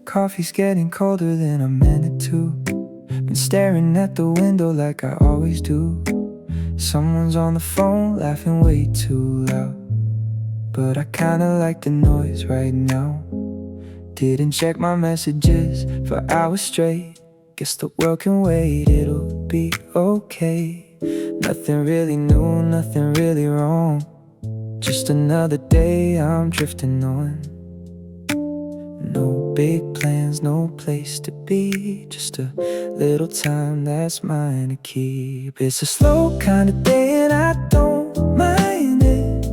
coffee's getting colder than I meant it to. Been staring at the window like I always do. Someone's on the phone laughing way too loud, but I kinda like the noise right now. Didn't check my messages for hours straight. Guess the world can wait, it'll be okay. Nothing really new, nothing really wrong. Just another day I'm drifting on. No big plans, no place to be. Just a little time that's mine to keep. It's a slow kind of day and I don't mind it.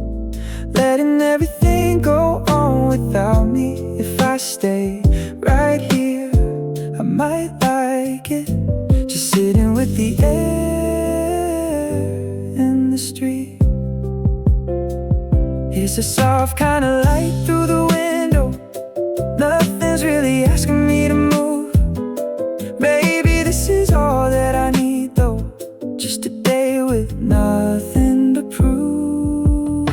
Letting everything go on without me. If I stay right here, I might like it. Just sitting with the air in the street. It's a soft kind of light through the window. Nothing's really asking me to move. Maybe this is all that I need though. Just a day with nothing to prove.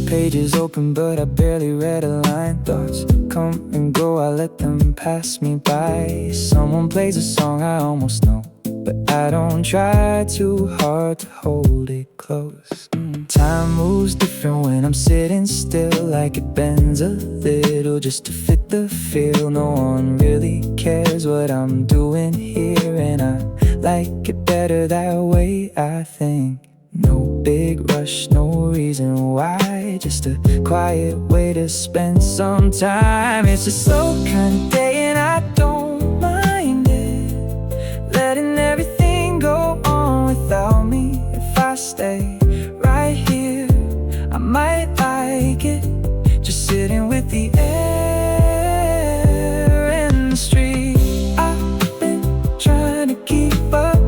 Pages open but I barely read a line. Thoughts come and go, I let them pass me by. Someone plays a song I almost know, but I don't try too hard to hold it close. Time moves different when I'm sitting still, like it bends a little just to fit the feel. No one really cares what I'm doing here, and I like it better that way, I think. No big rush, no reason why, just a quiet way to spend some time. It's a slow kind of day and I don't mind it. Letting everything go on without me. If I stay right here, I might like it. Just sitting with the air in the street. I've been trying to keep up,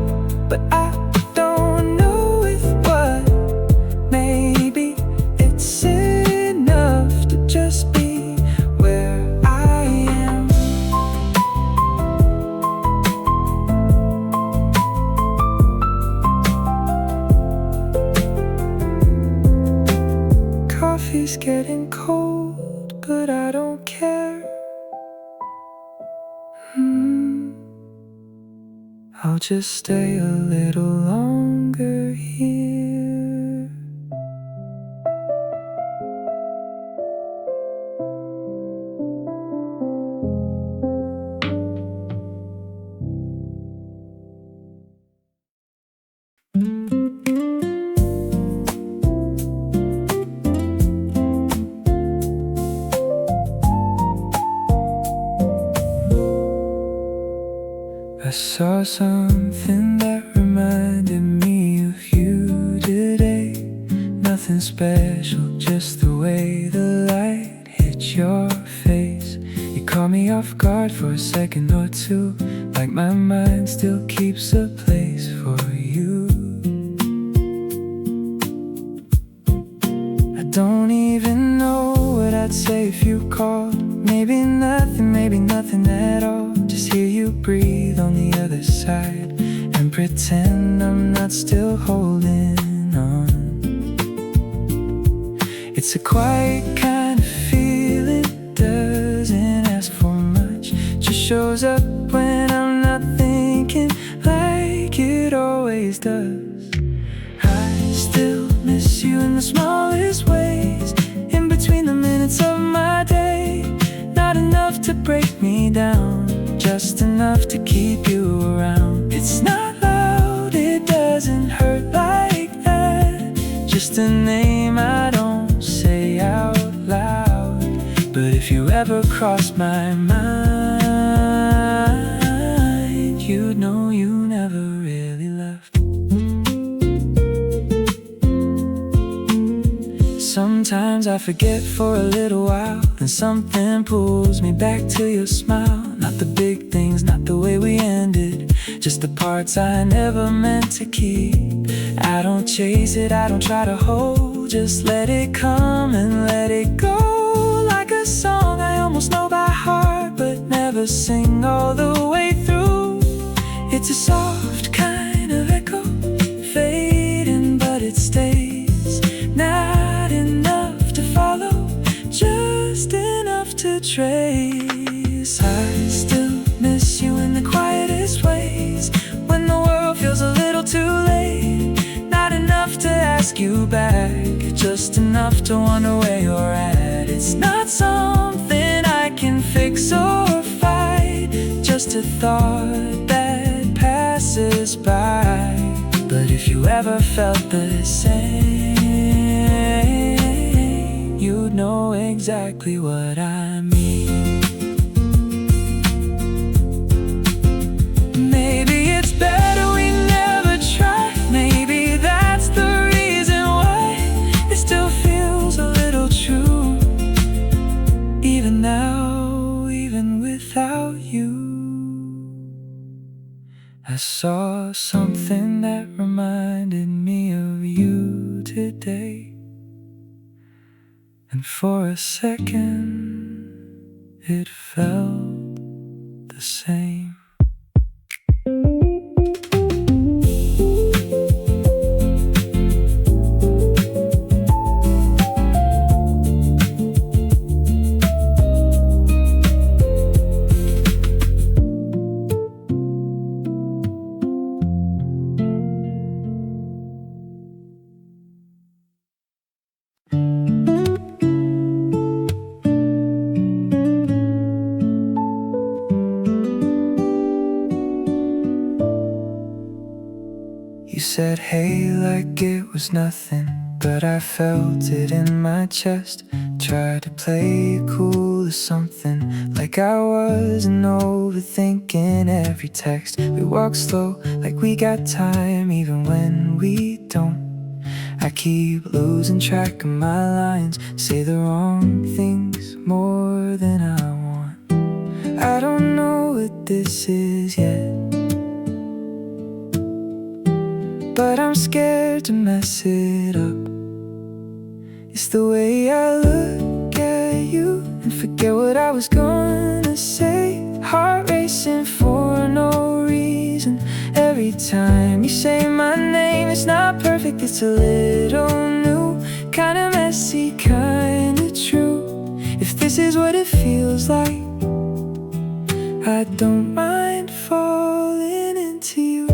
but I don't know if what. Maybe it's enough to just be where I am. Coffee's getting cold, but I don't care. I'll just stay a little longer here. I saw something that reminded me of you today. Nothing special, just the way the light hit your face. You caught me off guard for a second or two, like my mind still keeps a place for you. I don't even know what I'd say if you called. Maybe nothing at all. Just hear you breathe on the other side and pretend I'm not still holding on. It's a quiet kind of feeling, doesn't ask for much, just shows up when I'm not thinking like it always does. I still miss you in the smallest ways, in between the minutes of my day. Not enough to break me down, just enough to keep you around. It's not loud, it doesn't hurt like that. Just a name I don't say out loud. But if you ever cross my mind, you'd know you never really left. Sometimes I forget for a little while, then something pulls me back to your smile. Not the big things, not the way we ended, just the parts I never meant to keep. I don't chase it, I don't try to hold, just let it come and let it go. Like a song I almost know by heart, but never sing all the way through. It's a soft kind of echo, fading but it stays. Not enough to follow, just enough to trace. to wonder where you're at. It's not something I can fix or fight, just a thought that passes by. But if you ever felt the same, you'd know exactly what I mean. Maybe it's better we never try. Maybe that's the reason why it still feels a little true, even now, even without you. I saw something that reminded me of you today, and for a second it felt the same. You said hey like it was nothing, but I felt it in my chest. Tried to play it cool or something, like I wasn't overthinking every text. We walk slow like we got time, even when we don't. I keep losing track of my lines, say the wrong things more than I want. I don't know what this is yet, but I'm scared to mess it up. It's the way I look at you and forget what I was gonna say. Heart racing for no reason. Every time you say my name, it's not perfect, it's a little new. Kinda messy, kinda true. If this is what it feels like, I don't mind falling into you.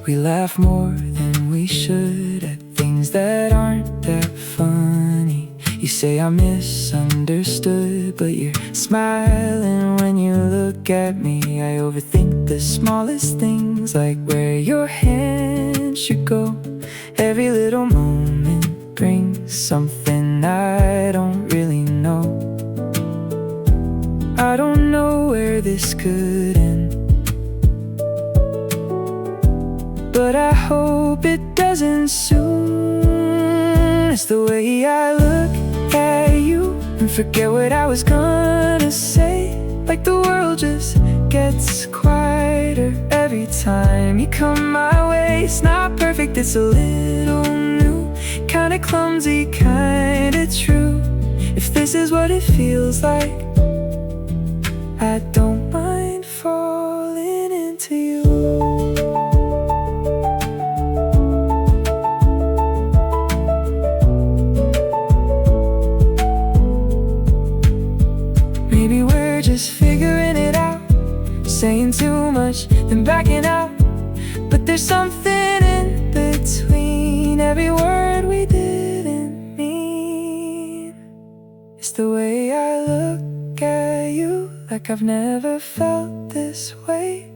We laugh more than we should at things that aren't that funny. You say I misunderstood, but you're smiling when you look at me. I overthink the smallest things, like where your hand should go. Every little moment brings something I don't really know. I don't know where this could end, but I hope it doesn't soon. It's the way I look at you and forget what I was gonna say. Like the world just gets quieter every time you come my way. It's not perfect, it's a little new. Kinda clumsy, kinda true. If this is what it feels like, I don't mind falling into you. Maybe we're just figuring it out, saying too much, then backing out. But there's something in between every word we didn't mean. It's the way I look at you, like I've never felt this way.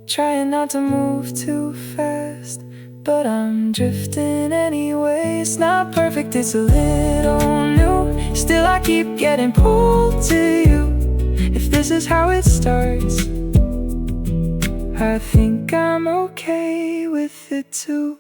Trying not to move too fast, but I'm drifting anyway. It's not perfect, it's a little new. Still I keep getting pulled to you. If this is how it starts, I think I'm okay with it too.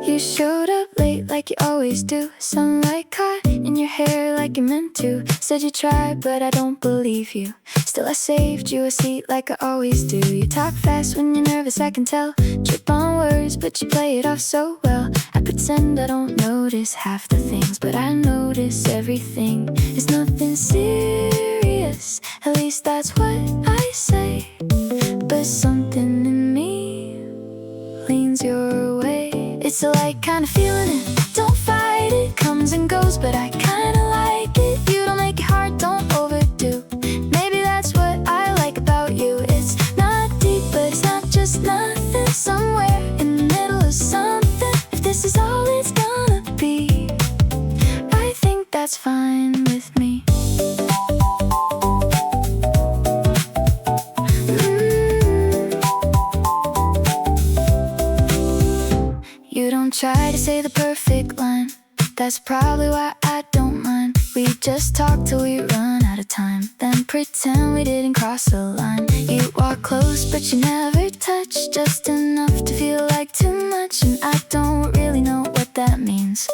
You showed up late like you always do. Sunlight caught in your hair like you meant to. Said you tried, but I don't believe you. Still I saved you a seat like I always do. You talk fast when you're nervous, I can tell. Trip on words, but you play it off so well. I pretend I don't notice half the things, but I notice everything. It's nothing serious, at least that's what I say. But something in me leans your way. It's a light kind of feeling it, don't fight it. Comes and goes, but I kinda like it. You don't make it hard, don't overdo. Maybe that's what I like about you. It's not deep, but it's not just nothing. Somewhere in the middle of something. If this is all it's gonna be, I think that's fine with me. You don't try to say the perfect line. That's probably why I don't mind. We just talk till we run out of time, then pretend we didn't cross the line. You walk close but you never touch, just enough to feel like too much. And I don't really know what that means,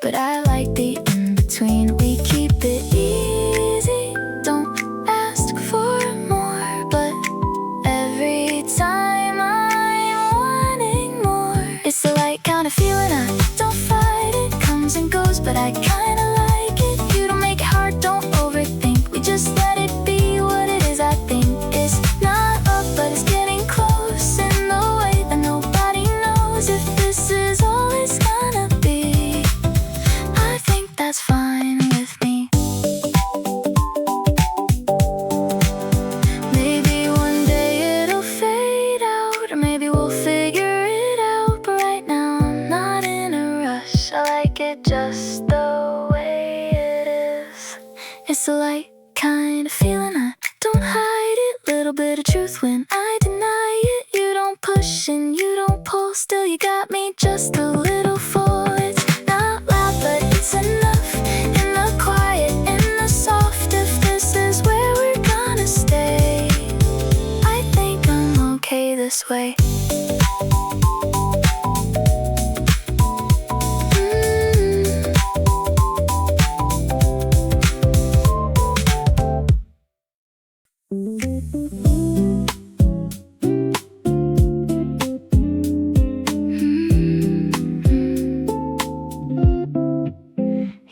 but I like the in-between. We keep it easy, don't ask for more, but every time I'm wanting more. It's the light kind of feeling, I don't fight it. Comes and goes, but I kinda like it. You don't make it hard, don't overthink. We just let it be what it is. I think it's not up, but it's getting close in the way that nobody knows. If this is all it's gonna be, I think that's fine with me. Maybe one day it'll fade out, or maybe we'll figure it out. But right now I'm not in a rush. I like it just the way it is. It's a light kind of feeling, I don't hide it. Little bit of truth when I deny it. You don't push and you don't pull, still you got me just a little full. It's not loud, but it's enough. In the quiet, in the soft. If this is where we're gonna stay, I think I'm okay this way.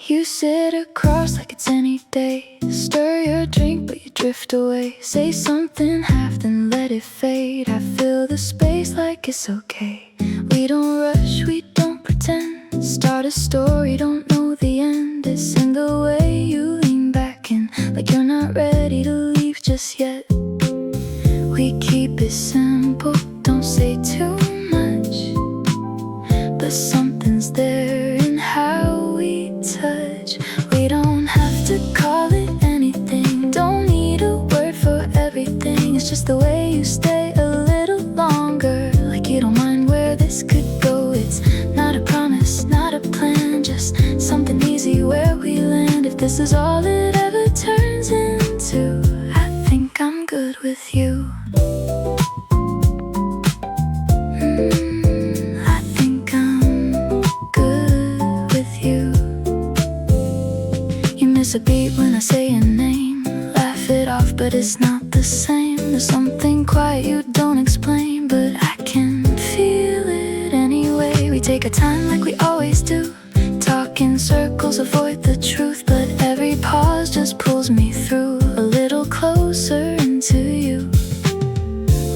You sit across like it's any day. Stir your drink but you drift away. Say something half then let it fade. I fill the space like it's okay. We don't rush, we don't pretend. Start a story, don't know the end. It's in the way you lean back in, like you're not ready to leave just yet. We keep it simple, don't say too much, but something's there in how we touch. We don't have to call it anything, don't need a word for everything. It's just the way you stay a little longer, like you don't mind where this could go. It's not a promise, not a plan, just something easy where we land. If this is all it ever turns into, I think I'm good with you. I think I'm good with you. You miss a beat when I say your name. Laugh it off, but it's not the same. There's something quiet you don't explain, but I can feel it anyway. We take our time like we always do. Talk in circles, avoid the truth, but every pause just pulls me through a little closer into you.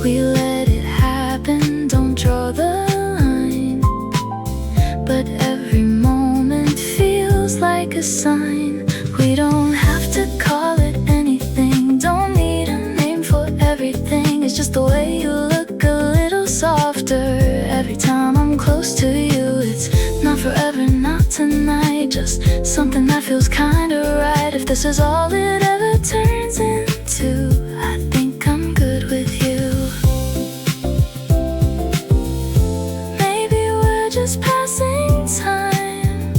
We let it happen, don't draw the line, but every moment feels like a sign. We don't have to call it anything, don't need a name for everything. It's just the way you look a little softer every time I'm close to you. It's not forever, not tonight, just something that feels kinda right. If this is all it ever turns into, I think I'm good with you. Maybe we're just passing time,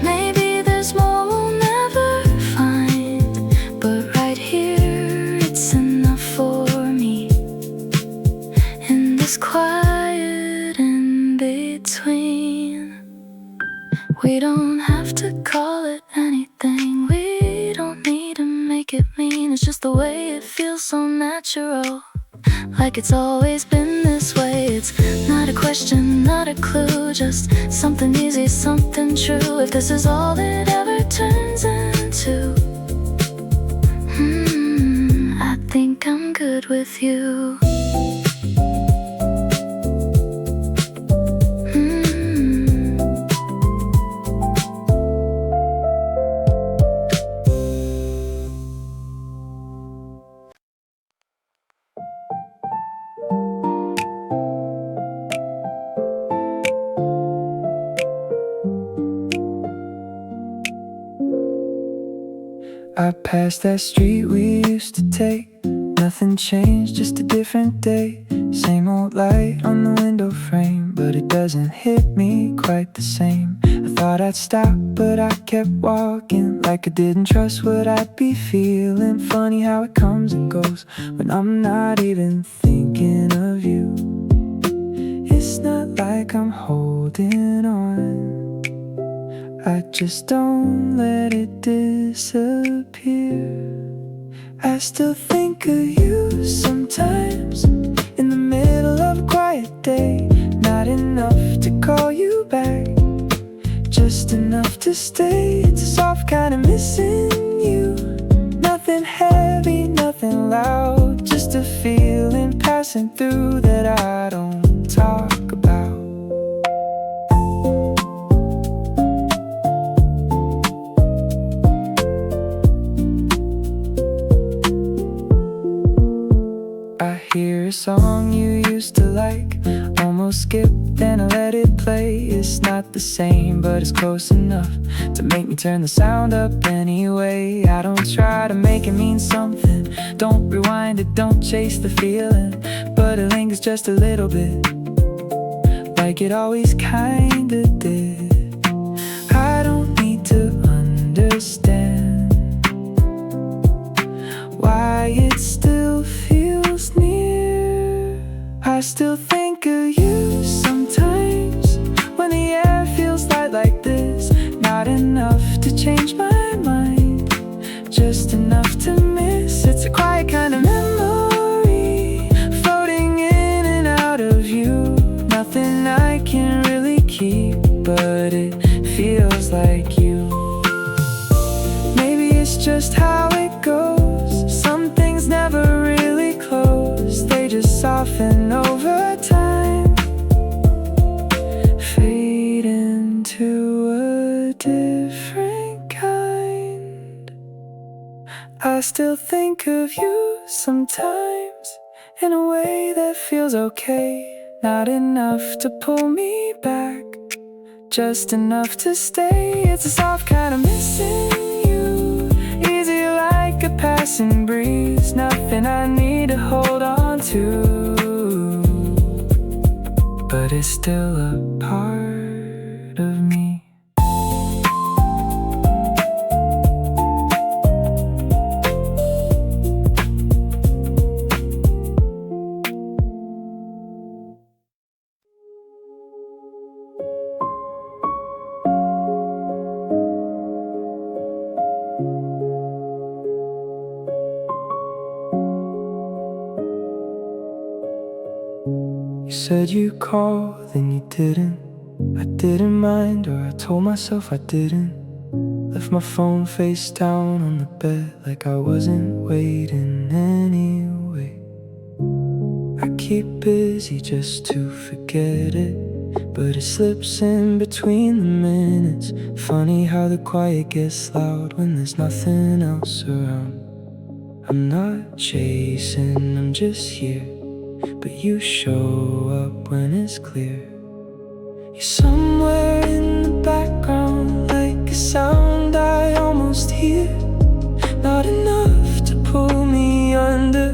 maybe there's more we'll never find, but right here it's enough for me. In this quiet in between, We don't have to call it anything. We don't need to make it mean. It's just the way it feels, so natural. Like it's always been this way. It's not a question, not a clue, just something easy, something true. If this is all it ever turns into, I think I'm good with you. I passed that street we used to take. Nothing changed, just a different day. Same old light on the window frame, but it doesn't hit me quite the same. I thought I'd stop, but I kept walking, like I didn't trust what I'd be feeling. Funny how it comes and goes when I'm not even thinking of you. It's not like I'm holding on, I just don't let it disappear. I still think of you sometimes, in the middle of a quiet day. Not enough to call you back, just enough to stay. It's a soft kind of missing you. Nothing heavy, nothing loud, just a feeling passing through that I don't talk about. I hear a song you used to like, almost skipped and I let it play. It's not the same, but it's close enough to make me turn the sound up anyway. I don't try to make it mean something, don't rewind it, don't chase the feeling, but it lingers just a little bit, like it always kinda did. I don't need to understand why it still feels near. I still think of you sometimes, when the air feels light like this. Not enough to change my mind, just enough to miss. It's a quiet kind of memory, floating in and out of you. Nothing I can really keep, but it feels like you. Maybe it's just how it goes, some things never really close, they just soften over time, fade into a different kind. I still think of you sometimes, in a way that feels okay. Not enough to pull me back, just enough to stay. It's a soft kind of missing you, easy like a passing breeze. Nothing I need to hold on to, but it's still a part of me. You said you'd call, then you didn't. I didn't mind, or I told myself I didn't. Left my phone face down on the bed, like I wasn't waiting anyway. I keep busy just to forget it, but it slips in between the minutes. Funny how the quiet gets loud when there's nothing else around. I'm not chasing, I'm just here, but you show up when it's clear. You're somewhere in the background, like a sound I almost hear. Not enough to pull me under,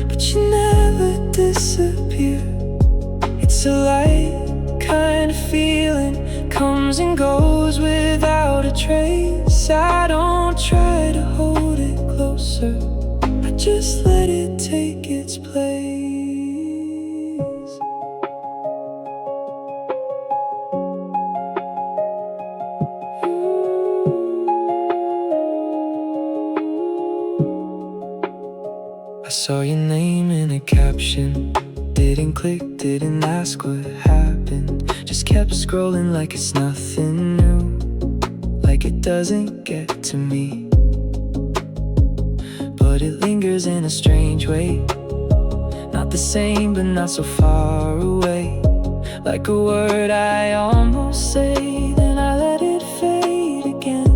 but you never disappear. It's a light kind of feeling, comes and goes without a trace. I don't try to hold it closer, I just let it take its place. saw your name in a caption. Didn't click, didn't ask what happened. Just kept scrolling like it's nothing new, like it doesn't get to me. But it lingers in a strange way, not the same but not so far away. Like a word I almost say, then I let it fade again.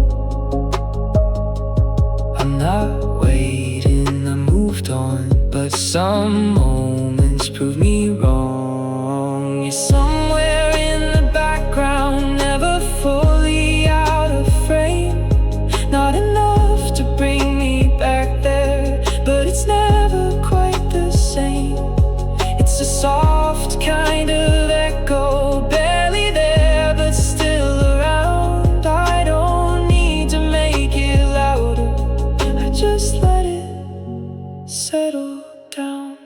I'm not waiting, I moved on, but some moments prove me wrong. You're somewhere in the background, never fully out of frame. Not enough to bring me back there, but it's never quite the same. It's a soft kind of echo, barely there but still around. I don't need to make it louder, I just let it settle down.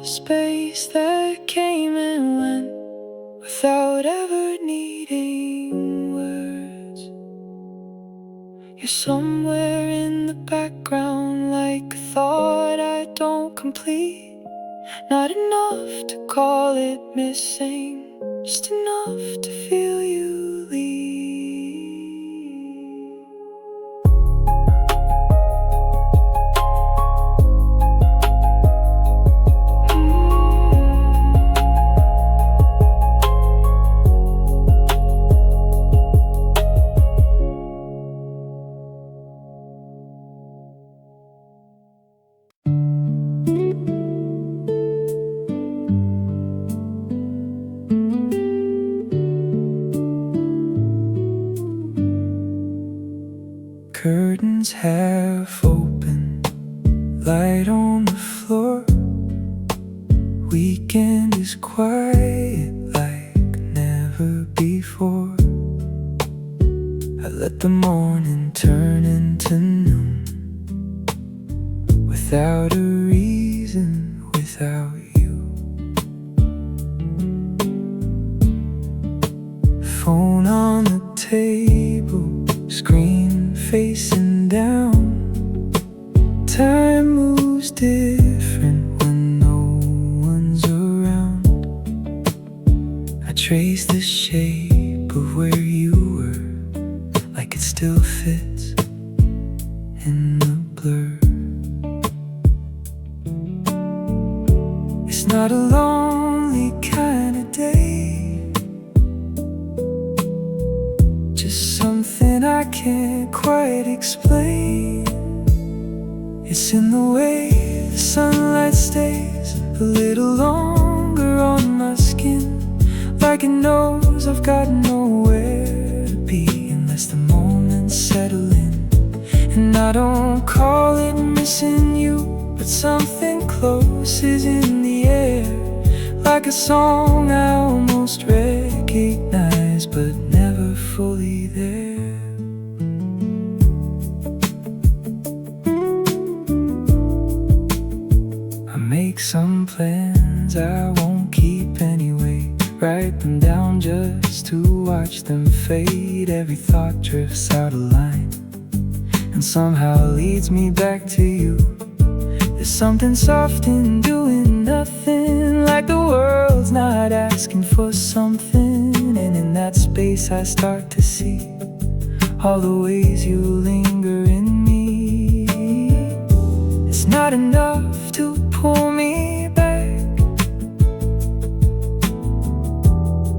Space that came and went without ever needing words. You're somewhere in the background, like a thought I don't complete. Not enough to call it missing, just enough to feel you leave. Curtains half open, light on the floor. Weekend is quiet like never before. I let the morning turn into noon, without a reason, without you. Phone on the table, screen facing down. Time moves different when no one's around. I trace the shape of where you were, like it still fits in the blur. It's not a lonely kind of day, just something I can't quite explain. It's in the way the sunlight stays a little longer on my skin, like it knows I've got nowhere to be unless the moments settle in. And I don't call it missing you, but something close is in the air, like a song I almost recognize but never fully there. I make some plans I won't keep anyway, write them down just to watch them fade. Every thought drifts out of line and somehow leads me back to you. There's something soft in doing nothing, like the world's not asking for something. And in that space I start to see all the ways you linger in me. It's not enough to pull me back,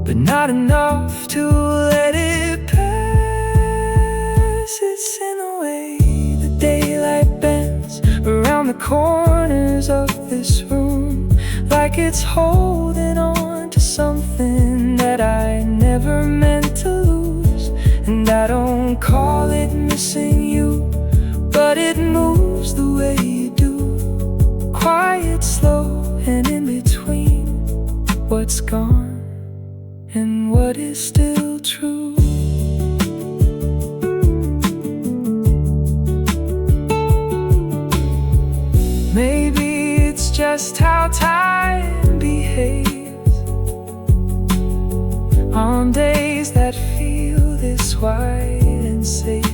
but not enough to let it pass. It's in the way the daylight bends around the corners of this room, like it's holding on to something that I never meant to lose. And I don't call it missing you, but it moves the way you do, quiet, slow, and in between. gone and what is still true. Maybe it's just how time behaves on days that feel this wide and safe.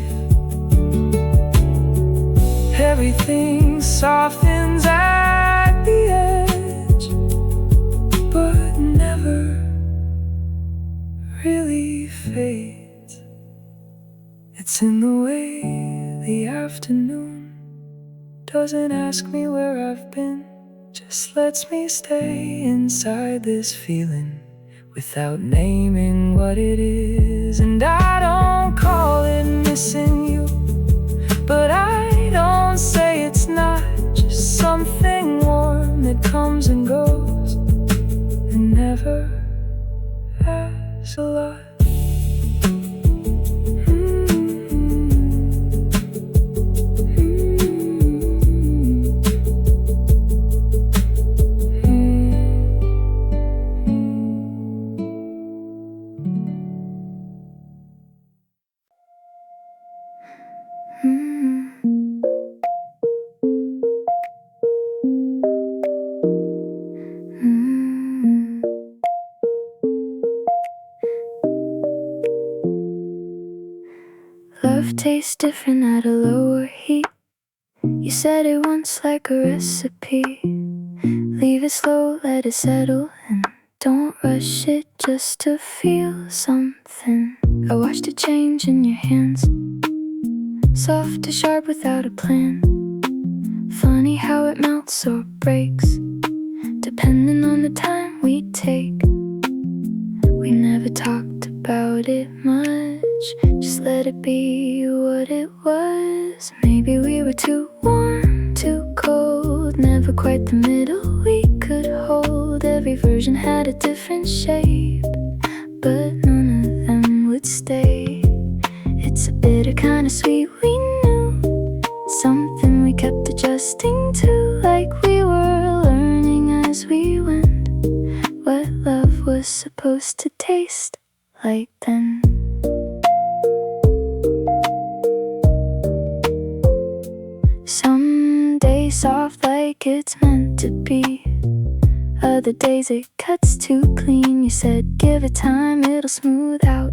Everything softens at the edge, but never really fades. It's in the way the afternoon doesn't ask me where I've been, just lets me stay inside this feeling without naming what it is. And I don't call it missing you, but I don't say it's not, just something warm that comes and goes and never has a lot. Love tastes different at a lower heat. You said it once like a recipe. Leave it slow, let it settle in. Don't rush it just to feel something. I watched it change in your hands, soft to sharp without a plan. Funny how it melts or breaks, depending on the time we take. We never talked about it much, just let it be what it was. Maybe we were too warm, too cold, never quite the middle we could hold. Every version had a different shape, but none of them would stay. It's a bitter kind of sweet we knew, something we kept adjusting to, like we were learning as we went what love was supposed to taste like then. Some days soft like it's meant to be, other days it cuts too clean. You said give it time, it'll smooth out,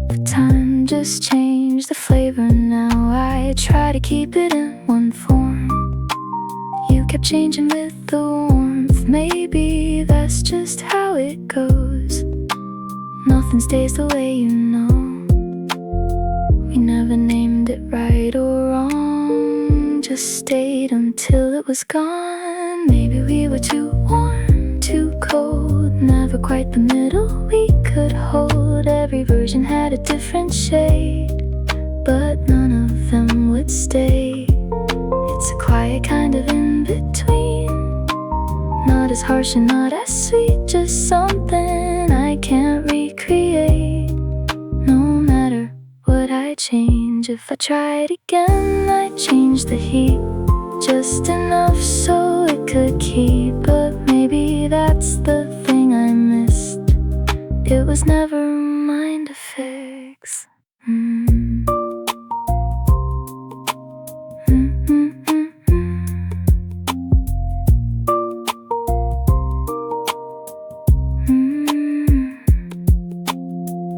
but time just changed the flavor. Now I try to keep it in one form, you kept changing with the warmth. Maybe that's just how it goes, nothing stays the way you know. We never named it right or wrong, just stayed until it was gone. Maybe we were too warm, too cold, never quite the middle we could hold. Every version had a different shade, but none of them would stay. It's a quiet kind of in-between, not as harsh and not as sweet, just something I can't recreate. No matter what I change, if I tried again I'd change the heat, just enough so it could keep. But maybe that's the thing I missed, it was never mine to fix.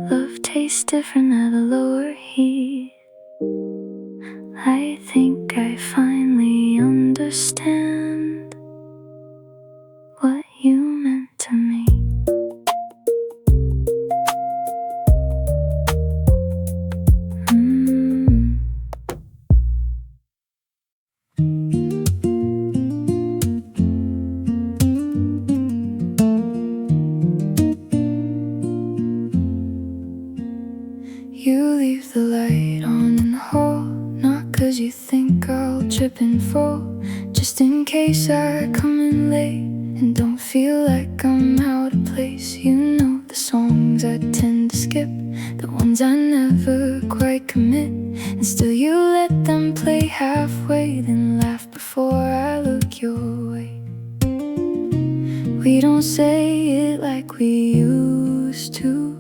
Love tastes different at a lower heat. I think I finally understand what you meant to me. You leave the light on in the hall, not 'cause you think I'll trip and fall, just in case I come in late and don't feel like I'm out of place. You know the songs I tend to skip, the ones I never quite commit, and still you let them play halfway, then laugh before I look your way. We don't say it like we used to,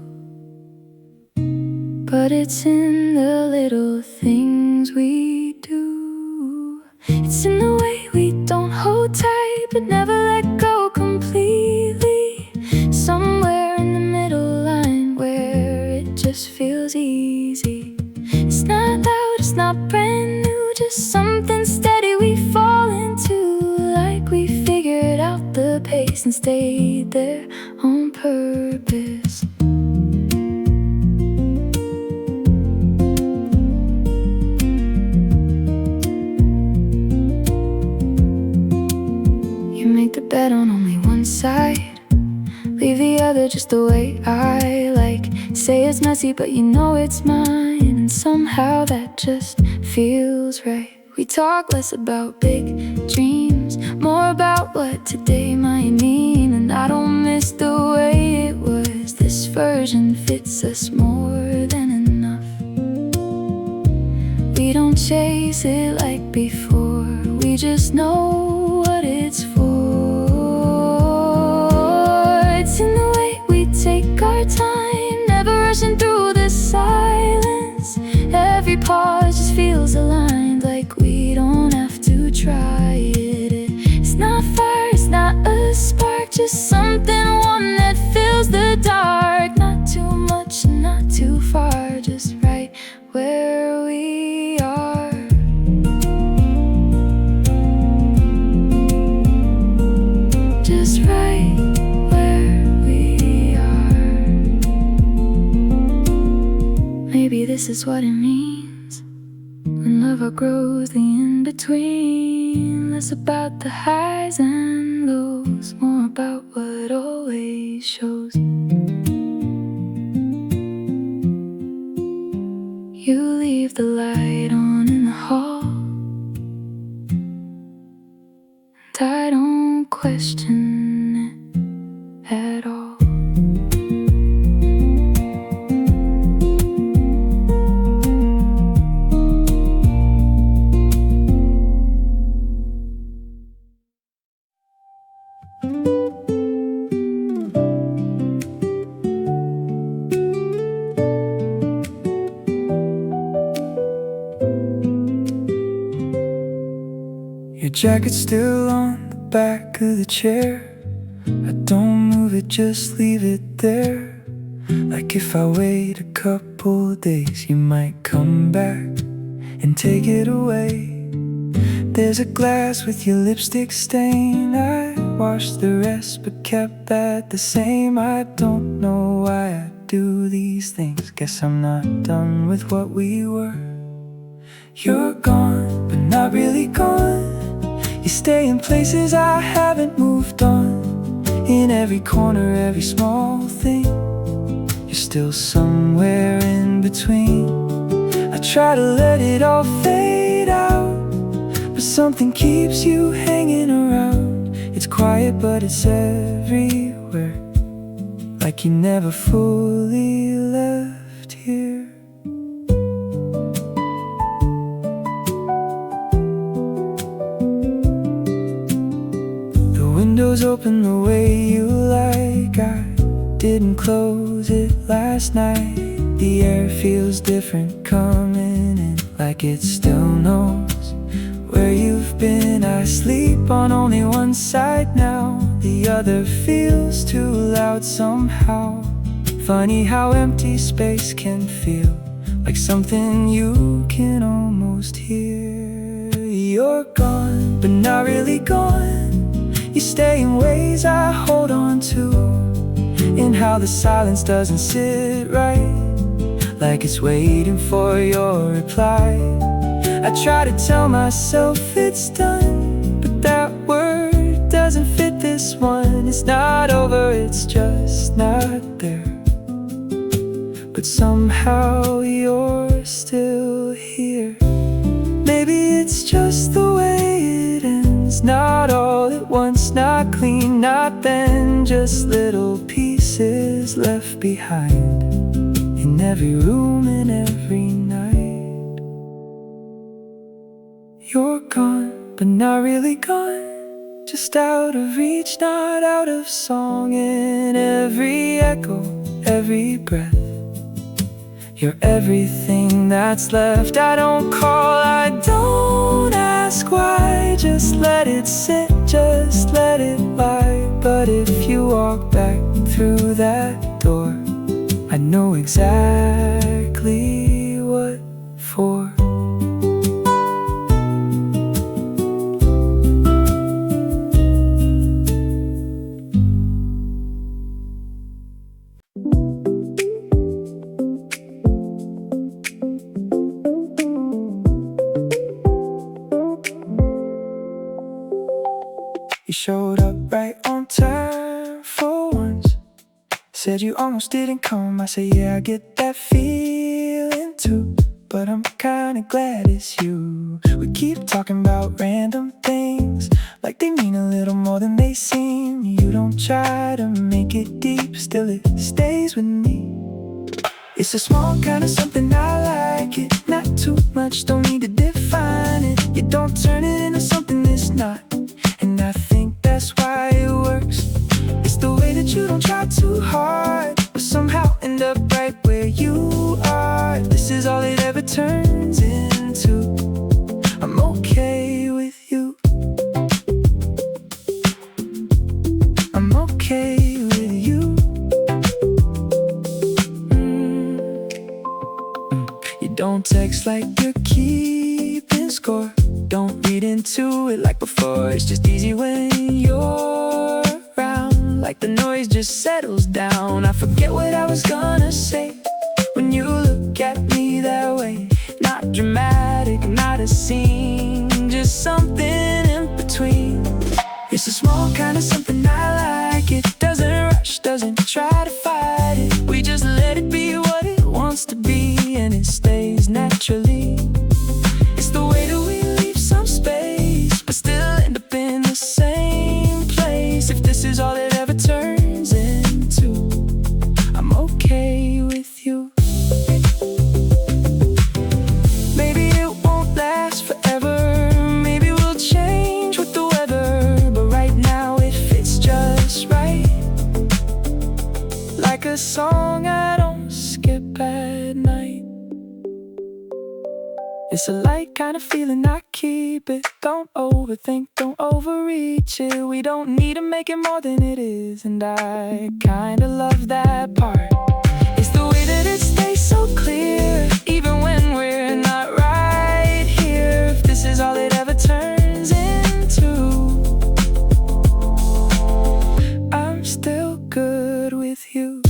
but it's in the little things we do. It's in the way we don't hold tight but never let go completely. Somewhere in the middle line where it just feels easy. It's not loud, it's not brand new, just something steady we fall into. Like we figured out the pace and stayed there on purpose. You make the bed on only one side, leave the other just the way I like. Say it's messy but you know it's mine, and somehow that just feels right. We talk less about big dreams, more about what today might mean. And I don't miss the way it was, this version fits us more than enough. We don't chase it like before, we just know what it's for. It's in the way we take our time, never rushing through the silence. Every pause just feels aligned, like we don't have to try it. It's not fire, it's not a spark, just something warm that fills the dark. Not too much and not too far, just right where we are. Just right where we are. Maybe this is what it means when love outgrows the in-between. Less about the highs and lows, more about what always shows. You leave the light on in the hall, and I don't question it at all. Your jacket's still on the back of the chair. I don't move it, just leave it there. Like if I wait a couple days, you might come back and take it away. There's a glass with your lipstick stain. I washed the rest but kept that the same. I don't know why I do these things. Guess I'm not done with what we were. You're gone, but not really gone. You stay in places I haven't moved on. In every corner, every small thing, you're still somewhere in between. I try to let it all fade out, but something keeps you hanging around. It's quiet but it's everywhere, like you never fully left here. Windows open the way you like. I didn't close it last night. The air feels different coming in, like it still knows where you've been. I sleep on only one side now, the other feels too loud somehow. Funny how empty space can feel like something you can almost hear. You're gone, but not really gone. You stay in ways I hold on to, in how the silence doesn't sit right, like it's waiting for your reply. I try to tell myself it's done, but that word doesn't fit this one. It's not over, it's just not there, but somehow you're still here. Maybe it's just the way it ends, not all at once, not clean, not then, just little pieces left behind in every room and every night. You're gone, but not really gone, just out of reach, not out of song. In every echo, every breath, you're everything that's left. I don't call, I don't ask why. Just let it sit, just let it lie. But if you walk back through that door, I know exactly what for. You showed up right on time for once. Said you almost didn't come. I said, yeah, I get that feeling too, but I'm kinda glad it's you. We keep talking about random things, like they mean a little more than they seem. You don't try to make it deep, still it stays with me. It's a small kind of something, I like it. Not too much, don't need to define it. You don't turn it into something it's not, and I think that's why it works. It's the way that you don't try too hard, but somehow end up right where you are. This is all it ever turns into. I'm okay with you. I'm okay with you. You don't text like you're keeping score. Don't read into it like before. It's just easy when you're around, like the noise just settles down. I forget what I was gonna say when you look at me that way. Not dramatic, not a scene, just something in between. It's a small kind of something, I like it. Doesn't rush, doesn't try to fight it. We just let it be what it wants to be, and it stays naturally. It's the way that we leave some space, but still end up in the same place. If this is all it ever turns into, I'm okay with you. Maybe it won't last forever, maybe we'll change with the weather, but right now it fits just right. Like a song I don't skip at night. It's a light kind of feeling, I keep it. Don't overthink, don't overreach it. We don't need to make it more than it is, and I kinda love that part. It's the way that it stays so clear, even when we're not right here. If this is all it ever turns into, I'm still good with you.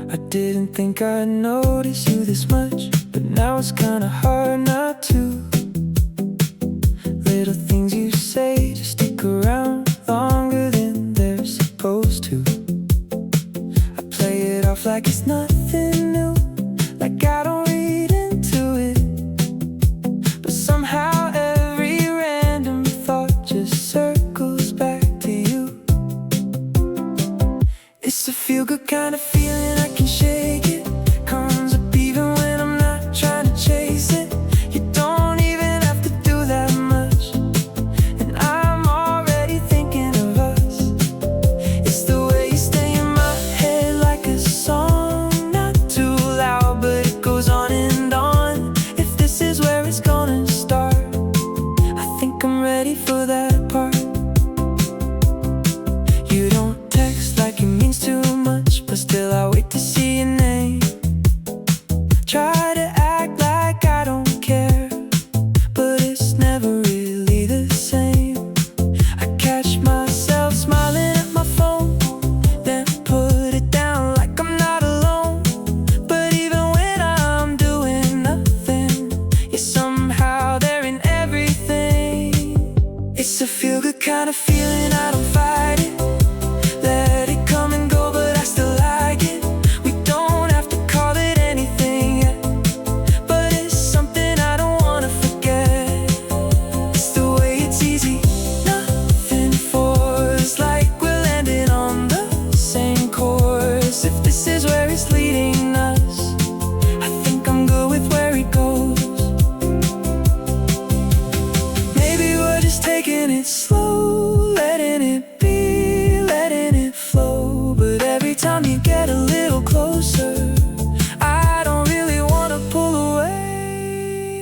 I didn't think I'd notice you this much, but now it's kinda hard not to. Little things you say just stick around longer than they're supposed to. I play it off like it's nothing new, like I don't read into it, but somehow every random thought just circles back to you. It's a feel-good kind of feeling, I can shake it. Comes up even when I'm not trying to chase it.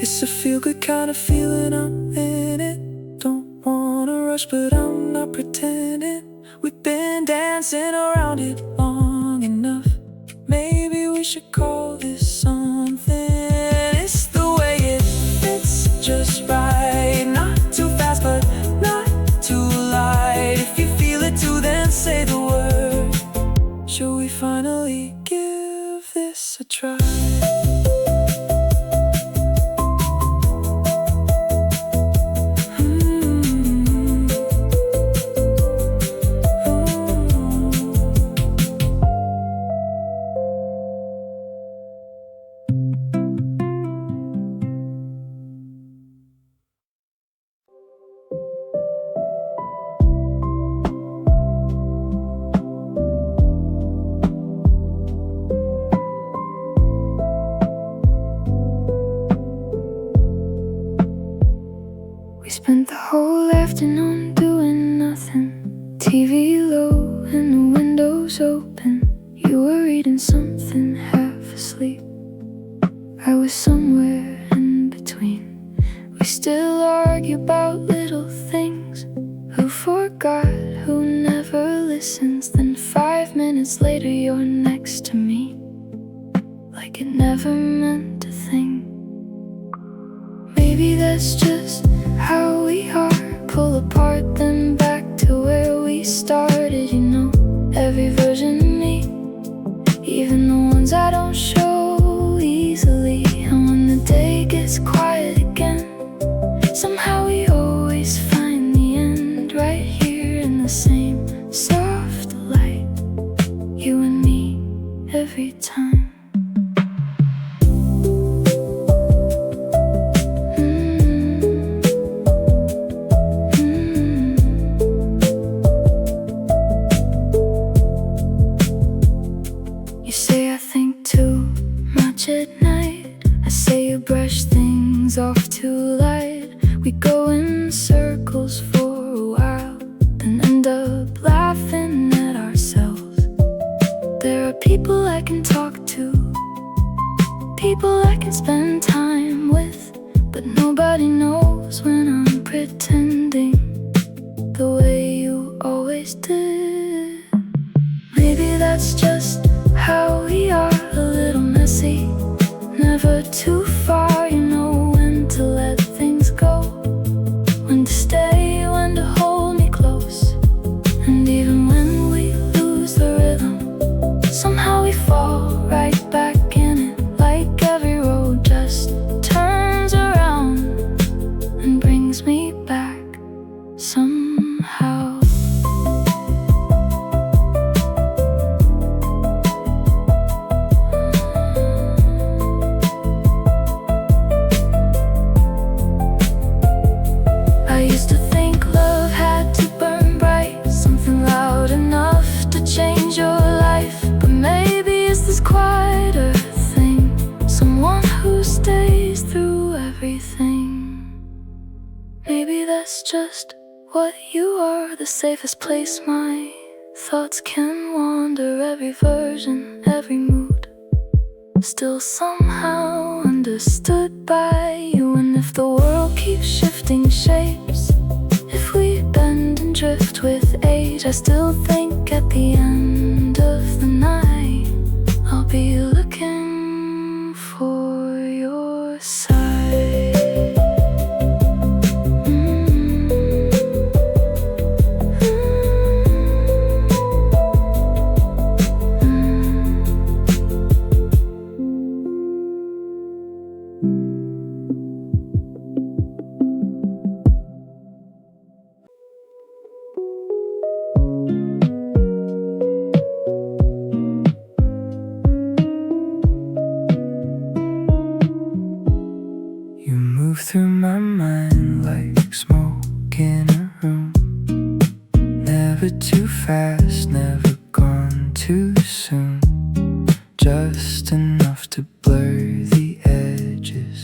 It's a feel-good kind of feeling, I'm in it. Don't wanna rush, but I'm not pretending. We've been dancing around it long enough. Maybe we should call this something. It's the way it fits just right. Not too fast, but not too light. If you feel it too, then say the word. Shall we finally give this a try? Spent the whole afternoon doing nothing. TV low and the windows open. You were reading something half asleep. I was somewhere in between. We still argue about little things. Who forgot, who never listens. Then 5 minutes later you're next to me, like it never meant a thing. Maybe that's just how we are. Pull apart then back to where we started. You know, every version of me, even the ones I don't show easily. And when the day gets quiet again, somehow we always find the end right here in the same soft light. You and me, every time. At night, I say you brush things off too light. We go in circles for a while, then end up laughing at ourselves. There are people I can talk to, people I can spend time with, but nobody knows when I'm pretending the way you always did. Maybe that's just how we are, a little messy, never too far. You know when to let things go, when to stay, when to hold me close. And even when we lose the rhythm, somehow we fall right back in it. Like every road just turns around and brings me back somehow. Change your life, but maybe it's this quieter thing, someone who stays through everything. Maybe that's just what you are, the safest place my thoughts can wander. Every version, every mood, still somehow understood by you. And if the world keeps shifting shapes, if we bend and drift with age, I still think at the end of the night I'll be looking for your side. Through my mind like smoke in a room. Never too fast, never gone too soon. Just enough to blur the edges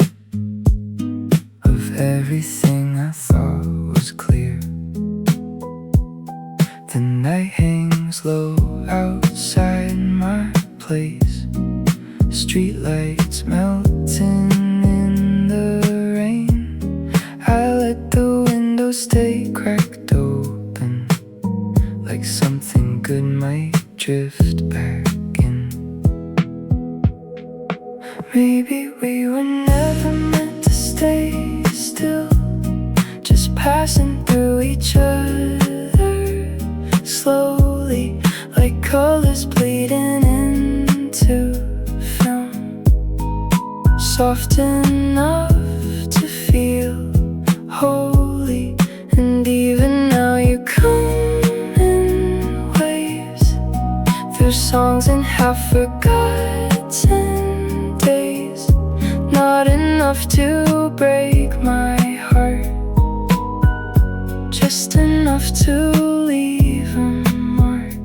of everything I thought was clear. The night hangs low outside my place. Streetlights melting in the passing through each other slowly, like colors bleeding into film, soft enough to feel holy. And even now you come in waves, through songs and half-forgotten days, not enough to break my heart, just enough to leave a mark.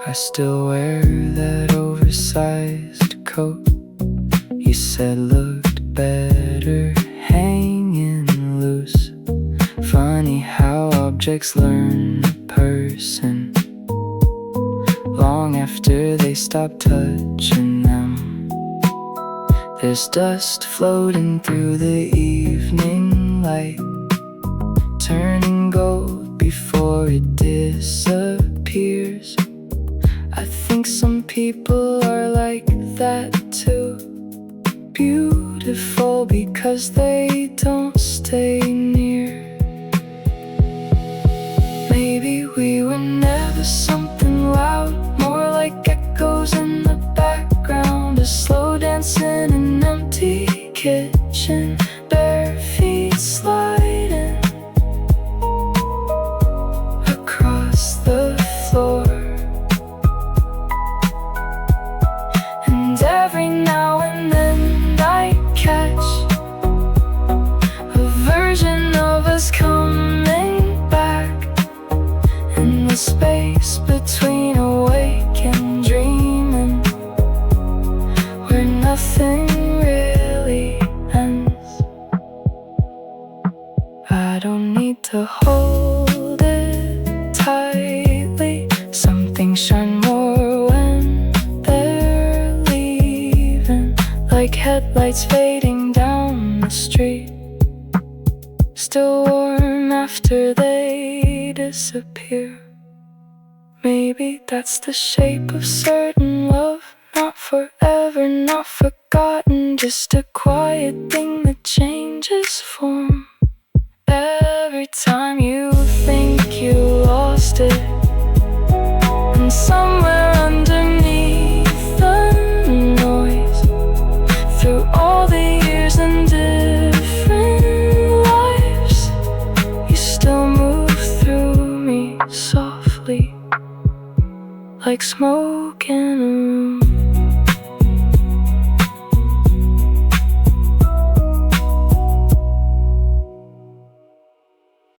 I still wear that oversized coat you said looked better hanging loose. Funny how objects learn a person long after they stop touching them. There's dust floating through the evening light, turning gold before it disappears. I think some people are like that too, beautiful because they don't stay near. Maybe we were never something loud, more like echoes in the background, a slow dance in an empty kitchen, bare feet sliding across the floor. And every now and then I catch a version of us coming back, in the space between awake and dreaming, where nothing really ends. I don't need to hold it tightly. Some things shine more when they're leaving, like headlights fading down the street, still warm after they disappear. Maybe that's the shape of certain love, not forever, not forgotten, just a quiet thing that changes form. Every time you think you lost it, and somewhere underneath the noise, through all the years and different lives, you still move through me softly, like smoke